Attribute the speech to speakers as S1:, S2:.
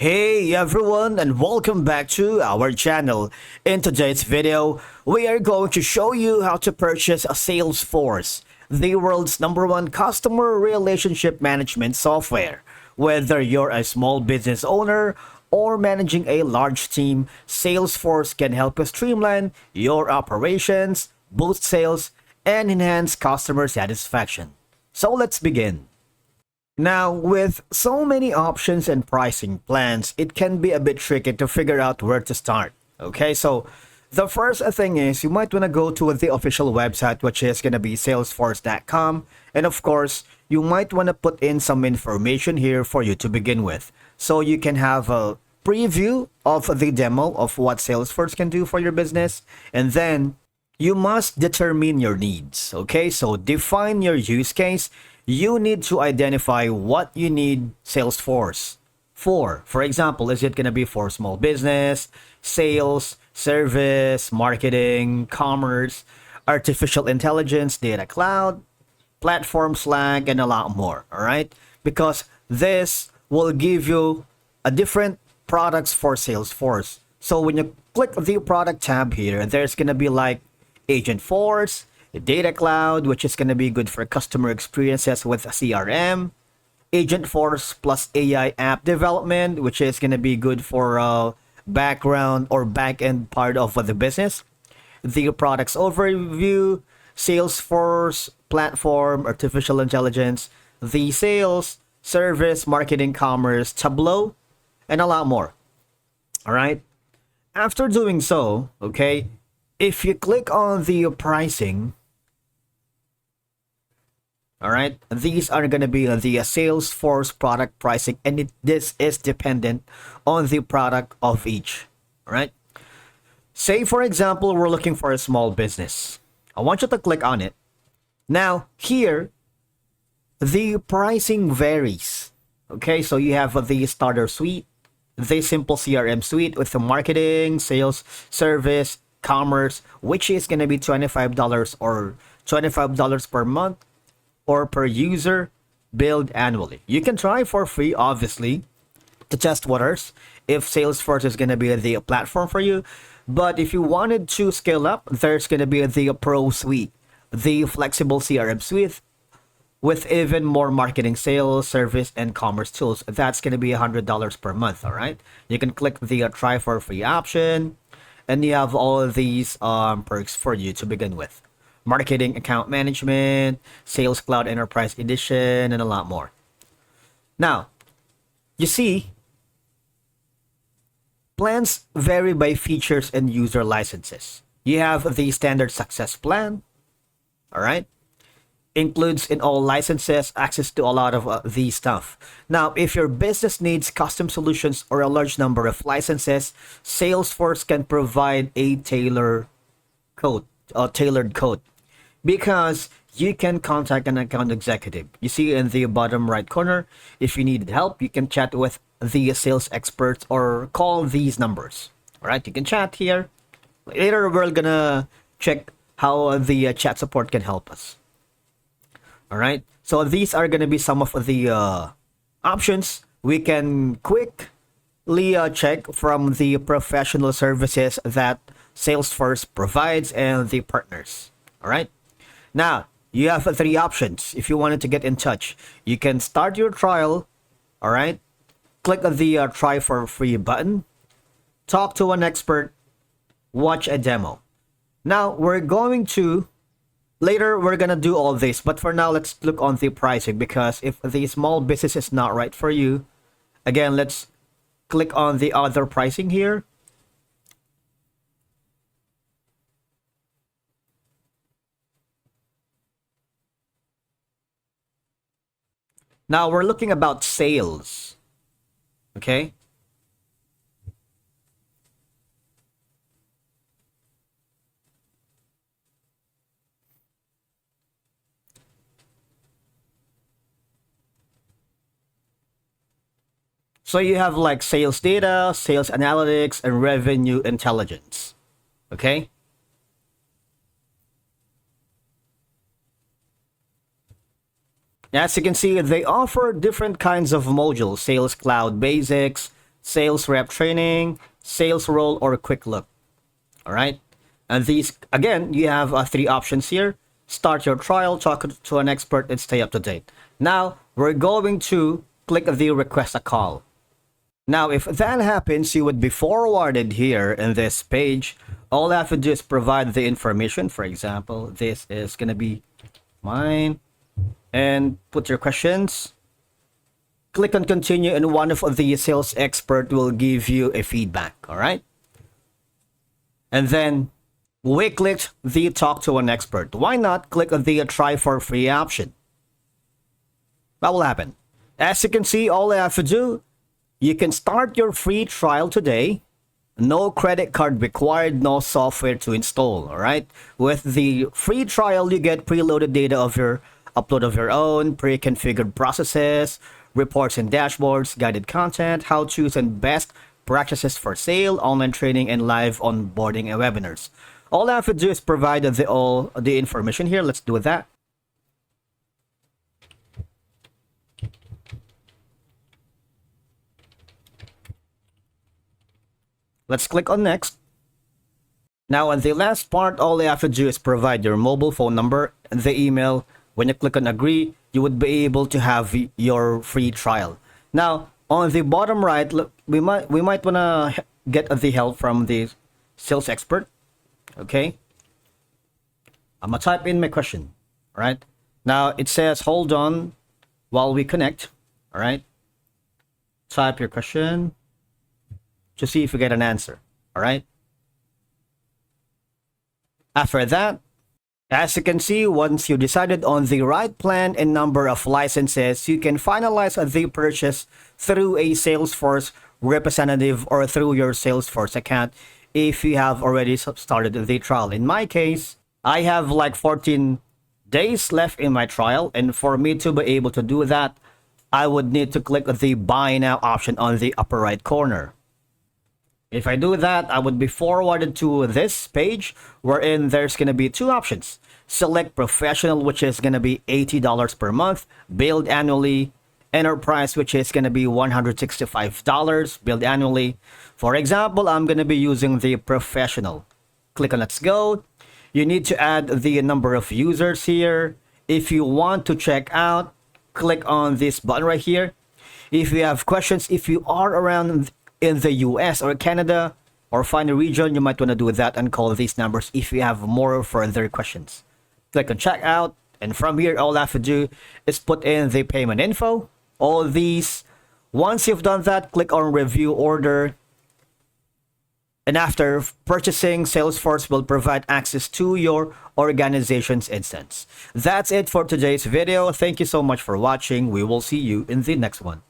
S1: Hey everyone, and welcome back to our channel. In today's video, we are going to show you how to purchase a Salesforce, the world's #1 customer relationship management software. Whether you're a small business owner or managing a large team, Salesforce can help you streamline your operations, boost sales, and enhance customer satisfaction. So let's begin. Now, with so many options and pricing plans, it can be a bit tricky to figure out where to start. Okay, so the first thing is you might want to go to the official website, which is going to be salesforce.com. And of course, you might want to put in some information here for you to begin with. So you can have a preview of the demo of what Salesforce can do for your business. And then you must determine your needs. Okay, so define your use case. You need to identify what you need Salesforce for. For example, is it going to be for small business, sales, service, marketing, commerce, artificial intelligence, data cloud, platform Slack, and a lot more. All right, because this will give you a different products for Salesforce. So when you click the product tab here, there's going to be like Agent Force, Data Cloud, which is going to be good for customer experiences with CRM, Agent Force plus AI app development, which is going to be good for background or back end part of the business, the products overview, Salesforce platform, artificial intelligence, the sales, service, marketing, commerce, Tableau, and a lot more. All right. After doing so, okay, if you click on the pricing, all right, these are going to be the Salesforce product pricing, and this is dependent on the product of each. All right. Say, for example, we're looking for a small business. I want you to click on it. Now, here, the pricing varies. Okay, so you have the starter suite, the simple CRM suite with the marketing, sales, service, commerce, which is going to be $25 or $25 per month or per user, billed annually. You can try for free, obviously, to test waters if Salesforce is going to be the platform for you. But if you wanted to scale up, there's going to be the Pro Suite, the flexible CRM suite with even more marketing, sales, service, and commerce tools. That's going to be $100 per month, all right? You can click the try for free option, and you have all of these perks for you to begin with. Marketing account management, Sales Cloud Enterprise Edition, and a lot more. Now, you see, plans vary by features and user licenses. You have the standard success plan, all right? Includes in all licenses access to a lot of these stuff. Now, if your business needs custom solutions or a large number of licenses, Salesforce can provide a tailored code, because you can contact an account executive. You see in the bottom right corner, if you needed help, you can chat with the sales experts or call these numbers. All right, you can chat here. Later, we're gonna check how the chat support can help us. All right, so these are gonna be some of the options we can quickly check from the professional services that Salesforce provides and the partners. All right. Now, you have 3 options if you wanted to get in touch. You can start your trial, all right? Click the try for free button, talk to an expert, watch a demo. Now, later we're going to do all this, but for now, let's look on the pricing, because if the small business is not right for you, again, let's click on the other pricing here. Now we're looking about sales. Okay. So you have like sales data, sales analytics, and revenue intelligence. Okay. As you can see, they offer different kinds of modules: Sales Cloud Basics, sales rep training, sales role, or quick look. All right. And these, again, you have three options here. Start your trial, talk to an expert, and stay up to date. Now, we're going to click the request a call. Now, if that happens, you would be forwarded here in this page. All I have to do is provide the information. For example, this is going to be mine. And put your questions. Click on continue, and one of the sales expert will give you a feedback. All right. And then we clicked the talk to an expert. Why not click on the try for free option? What will happen? As you can see, all I have to do, you can start your free trial today. No credit card required, no software to install. All right. With the free trial, you get preloaded data of your upload of your own, pre-configured processes, reports and dashboards, guided content, how-tos and best practices for sale, online training, and live onboarding and webinars. All I have to do is provide all the information here. Let's do that. Let's click on next. Now, on the last part, all you have to do is provide your mobile phone number and the email. When you click on agree, you would be able to have your free trial. Now, on the bottom right, look, we might want to get the help from the sales expert. Okay. I'm going to type in my question. All right. Now, it says, hold on while we connect. All right. Type your question to see if you get an answer. All right. After that, as you can see, once you decided on the right plan and number of licenses, you can finalize the purchase through a Salesforce representative or through your Salesforce account if you have already started the trial. In my case, I have like 14 days left in my trial, and for me to be able to do that, I would need to click the buy now option on the upper right corner. If I do that, I would be forwarded to this page wherein there's going to be two options. Select professional, which is going to be $80 per month, billed annually. Enterprise, which is going to be $165, billed annually. For example, I'm going to be using the professional. Click on let's go. You need to add the number of users here. If you want to check out, click on this button right here. If you have questions, if you are around in the US or Canada or find a region, you might want to do that and call these numbers if you have more further questions. Click on checkout, and from here, all I have to do is put in the payment info. All these. Once you've done that, click on review order. And after purchasing, Salesforce will provide access to your organization's instance. That's it for today's video. Thank you so much for watching. We will see you in the next one.